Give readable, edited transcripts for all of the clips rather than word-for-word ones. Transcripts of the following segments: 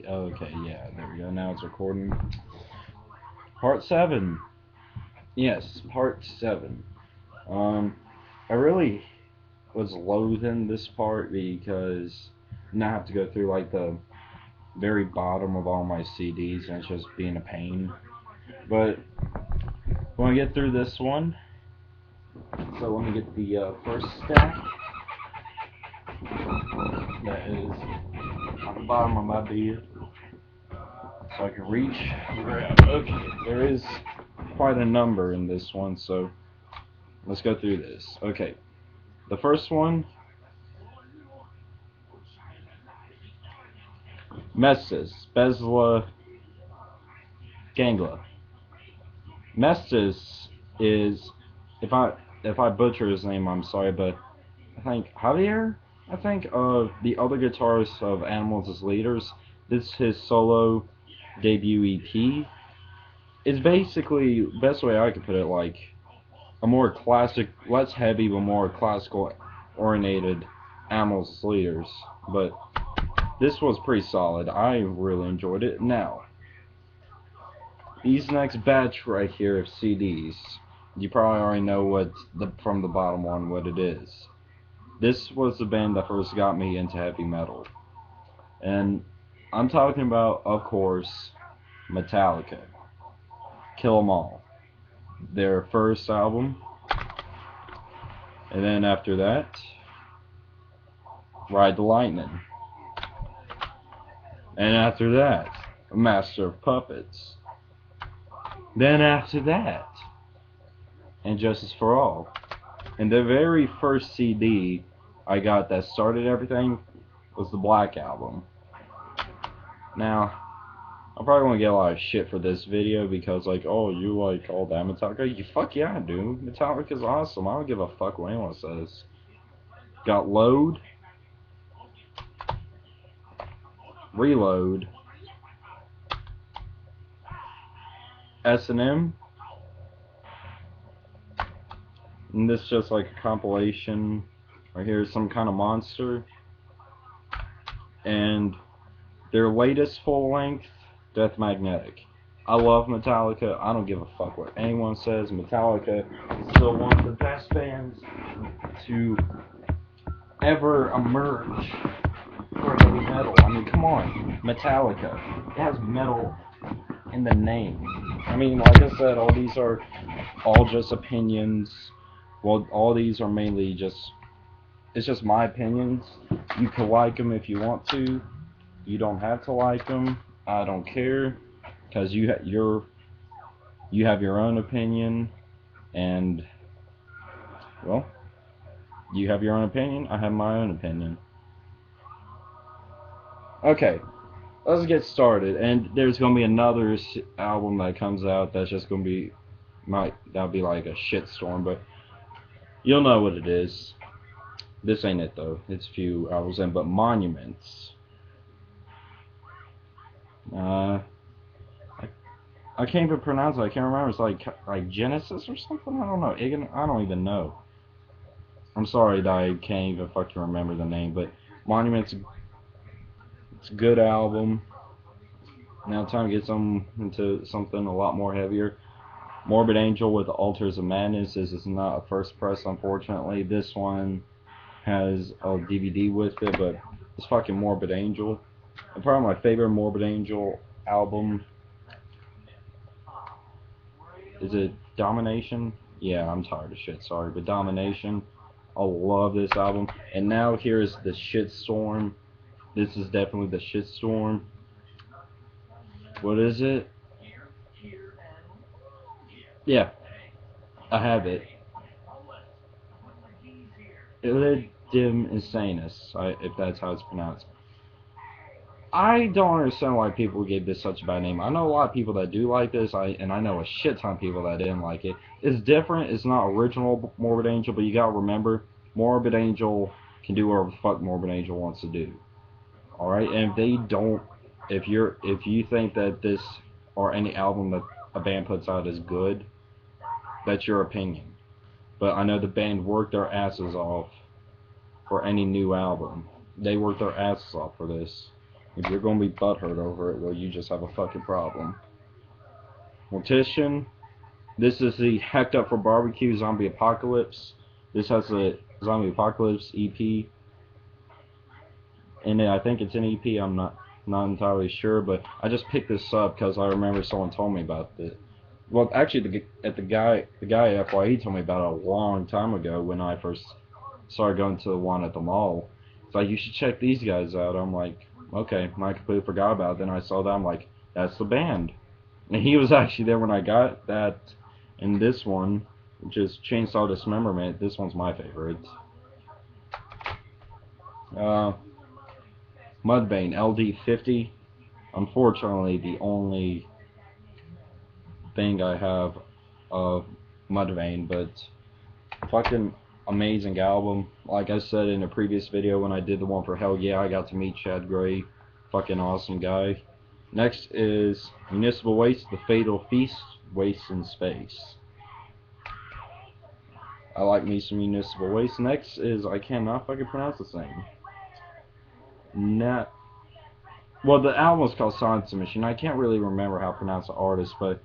Okay, yeah, there we go. Now it's recording. Part 7. Yes, part 7. Um, I really was loathing this part because now I have to go through like the very bottom of all my CDs and it's just being a pain. But when I get through this one, so let me get the first stack. That is on the bottom of my bed. So I can reach and grab. Okay, there is quite a number in this one, so let's go through this. Okay, the first one, Mestis, Besla, Gangla. Mestis is, if I butcher his name, I'm sorry, but I think Javier, the other guitarist of Animals as Leaders. This is his solo debut EP. It's basically, best way I could put it, like a more classic, less heavy but more classical oriented Animals as Leaders. But this was pretty solid. I really enjoyed it. Now, these next batch right here of CDs, you probably already know from the bottom one what it is. This was the band that first got me into heavy metal. And I'm talking about, of course, Metallica. Kill 'Em All. Their first album. And then after that, Ride the Lightning. And after that, Master of Puppets. Then after that, And Justice for All. And the very first CD I got that started everything was the Black Album. Now, I'm probably gonna get a lot of shit for this video because like, oh, you like all that Metallica? You fuck yeah, I do. Metallica's awesome. I don't give a fuck what anyone says. Got Load, Reload, S&M, and this is just like a compilation. Right here is Some Kind of Monster, and their latest full length, Death Magnetic. I love Metallica. I don't give a fuck what anyone says. Metallica is still one of the best bands to ever emerge for heavy metal. I mean, come on, Metallica. It has metal in the name. I mean, like I said, all these are all just opinions. Well, all these are mainly just, it's just my opinions. You can like them if you want to. You don't have to like them. I don't care, because you have your own opinion, and well, you have your own opinion. I have my own opinion. Okay, let's get started. And there's gonna be another album that comes out that's just gonna be that'll be like a shitstorm, but you'll know what it is. This ain't it though. It's a few albums in, but Monuments. I can't even pronounce it. I can't remember. It's like Genesis or something. I don't know. I don't even know. I'm sorry that I can't even fucking remember the name, but Monuments. It's a good album. Now time to get into something a lot more heavier. Morbid Angel with Altars of Madness. This is not a first press, unfortunately. This one has a DVD with it, but it's fucking Morbid Angel. And probably my favorite Morbid Angel album. Is it Domination? Yeah, I'm tired of shit, sorry, but Domination. I love this album. And now here's the Shitstorm. This is definitely the Shitstorm. What is it? Yeah, I have it. Ilidim Insanus, if that's how it's pronounced. I don't understand why people gave this such a bad name. I know a lot of people that do like this, and I know a shit ton of people that didn't like it. It's different. It's not original Morbid Angel, but you gotta remember, Morbid Angel can do whatever the fuck Morbid Angel wants to do. All right, and if they don't, if you think that this or any album that a band puts out is good, that's your opinion. But I know the band worked their asses off for any new album. They worked their asses off for this. If you're gonna be butthurt over it, well, you just have a fucking problem. Mortician. This is the Hecked Up for Barbecue Zombie Apocalypse. This has a Zombie Apocalypse EP. And I think it's an EP, I'm not entirely sure, but I just picked this up because I remember someone told me about it. Well, actually, the guy at FYE told me about it a long time ago when I first started going to the one at the mall. It's like, you should check these guys out. I'm like, okay, I completely forgot about it. Then I saw that, I'm like, that's the band. And he was actually there when I got that. And this one, which is Chainsaw Dismemberment, this one's my favorite. Mudvayne LD50. Unfortunately, the only thing I have of Mudvayne, but fucking amazing album. Like I said in a previous video when I did the one for Hell Yeah, I got to meet Chad Gray. Fucking awesome guy. Next is Municipal Waste, The Fatal Feast, Waste in Space. I like me some Municipal Waste. Next is, I cannot fucking pronounce this thing. Well, the album was called Silence Machine. I can't really remember how to pronounce the artist, but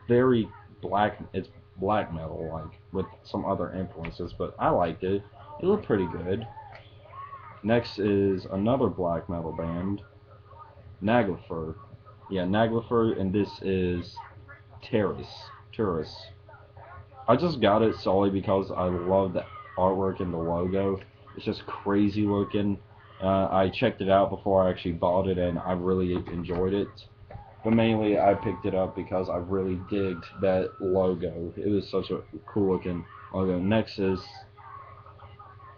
very black. It's black metal, like with some other influences. But I liked it. It looked pretty good. Next is another black metal band, Naglifer. Yeah, Naglifer, and this is Terrace. I just got it solely because I love the artwork and the logo. It's just crazy looking. I checked it out before I actually bought it, and I really enjoyed it. But mainly, I picked it up because I really digged that logo. It was such a cool looking logo. Next is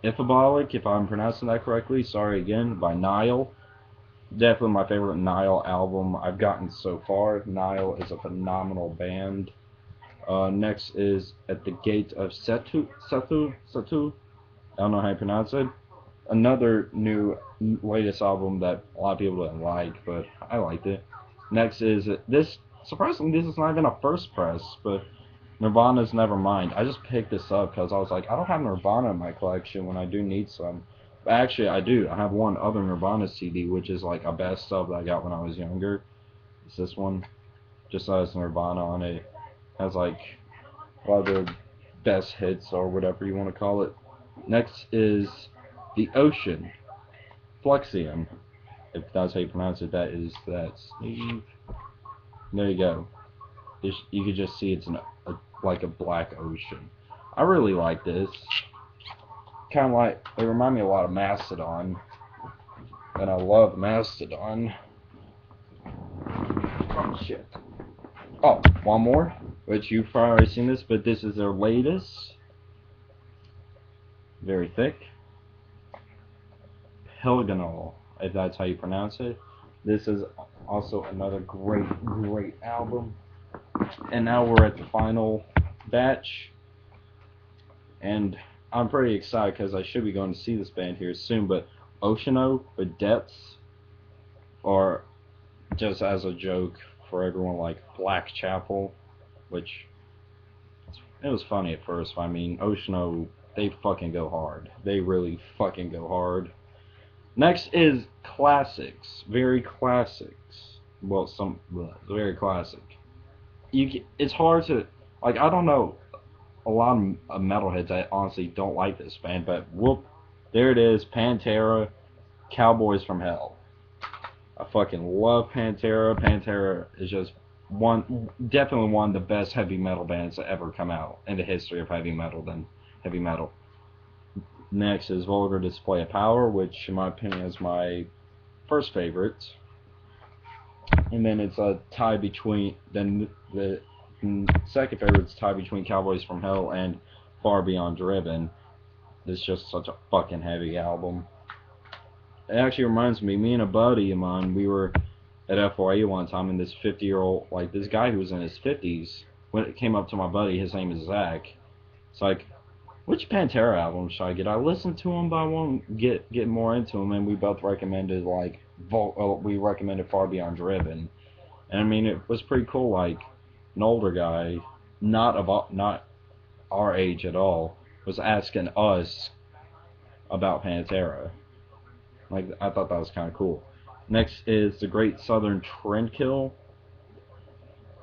Ifabolic, if I'm pronouncing that correctly. Sorry again, by Nile. Definitely my favorite Nile album I've gotten so far. Nile is a phenomenal band. Next is At the Gate of Setu. I don't know how you pronounce it. Another new latest album that a lot of people didn't like, but I liked it. Next is this. Surprisingly, this is not even a first press, but Nirvana's Nevermind. I just picked this up because I was like, I don't have Nirvana in my collection when I do need some. But actually, I do. I have one other Nirvana CD, which is like a best of that I got when I was younger. It's this one. Just has Nirvana on it. Has like a lot of the best hits or whatever you want to call it. Next is The Ocean, Flexium. If that's how you pronounce it, that Steve. There you go. You can just see it's like a black ocean. I really like this. Kind of like, they remind me a lot of Mastodon, and I love Mastodon. Oh shit. Oh, one more, which you've probably seen this, but this is their latest. Very thick. Pelagonal, if that's how you pronounce it. This is also another great album. And now we're at the final batch. And I'm pretty excited because I should be going to see this band here soon. But Oceano, with Depths, or just as a joke for everyone, like Black Chapel, which it was funny at first. I mean, Oceano, they fucking go hard. They really fucking go hard. Next is classics, very classics. Well, very classic. It's hard to, like, I don't know a lot of metalheads that honestly don't like this band, but whoop, there it is, Pantera, Cowboys from Hell. I fucking love Pantera. Pantera is just definitely one of the best heavy metal bands to ever come out in the history of heavy metal. Next is Vulgar Display of Power, which in my opinion is my first favorite. And then it's a tie between, then the second favorite's tie between Cowboys from Hell and Far Beyond Driven. It's just such a fucking heavy album. It actually reminds me and a buddy of mine, we were at FYE one time, and this 50-year-old, like this guy who was in his 50s, when it came up to my buddy, his name is Zach. It's like, which Pantera album should I get? I listened to them, but I won't get more into them. And we both recommended we recommended Far Beyond Driven, and I mean it was pretty cool. Like an older guy, not our age at all, was asking us about Pantera. Like I thought that was kind of cool. Next is The Great Southern Trendkill.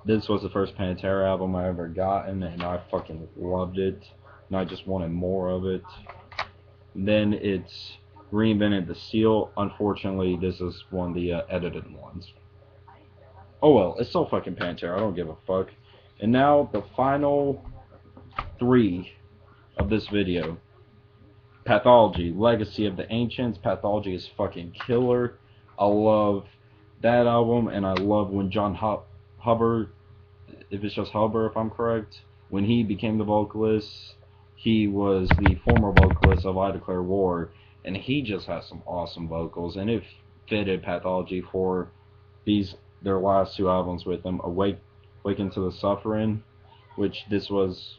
This was the first Pantera album I ever gotten, and I fucking loved it. And I just wanted more of it. Then it's Reinvented the Seal. Unfortunately, this is one of the edited ones. Oh well, it's still fucking Pantera. I don't give a fuck. And now the final 3 of this video. Pathology, Legacy of the Ancients. Pathology is fucking killer. I love that album, and I love when John Hubbard, if it's just Hubbard if I'm correct, when he became the vocalist, he was the former vocalist of I Declare War, and he just has some awesome vocals, and it fitted Pathology for their last 2 albums with them, Awaken to the Suffering, which this was,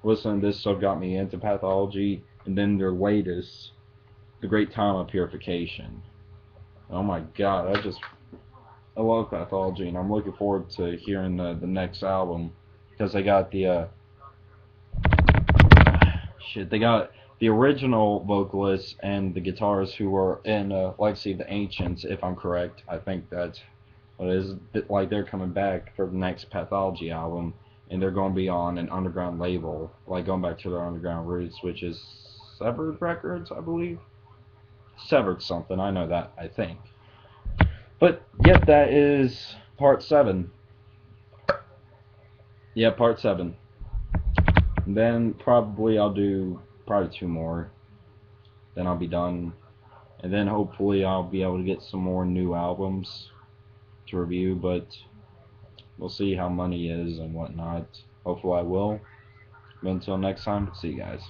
listening to this stuff got me into Pathology, and then their latest, The Great Time of Purification. Oh my god, I love Pathology, and I'm looking forward to hearing the next album, because they got they got the original vocalists and the guitarists who were in Legacy of the Ancients, if I'm correct. I think that's what it is. Like, they're coming back for the next Pathology album, and they're going to be on an underground label, like going back to their underground roots, which is Severed Records, I believe. Severed something, I know that, I think. But, yep, that is part 7. Yeah, part 7. And then probably I'll do 2 more. Then I'll be done. And then hopefully I'll be able to get some more new albums to review, but we'll see how money is and whatnot. Hopefully I will. But until next time, see you guys.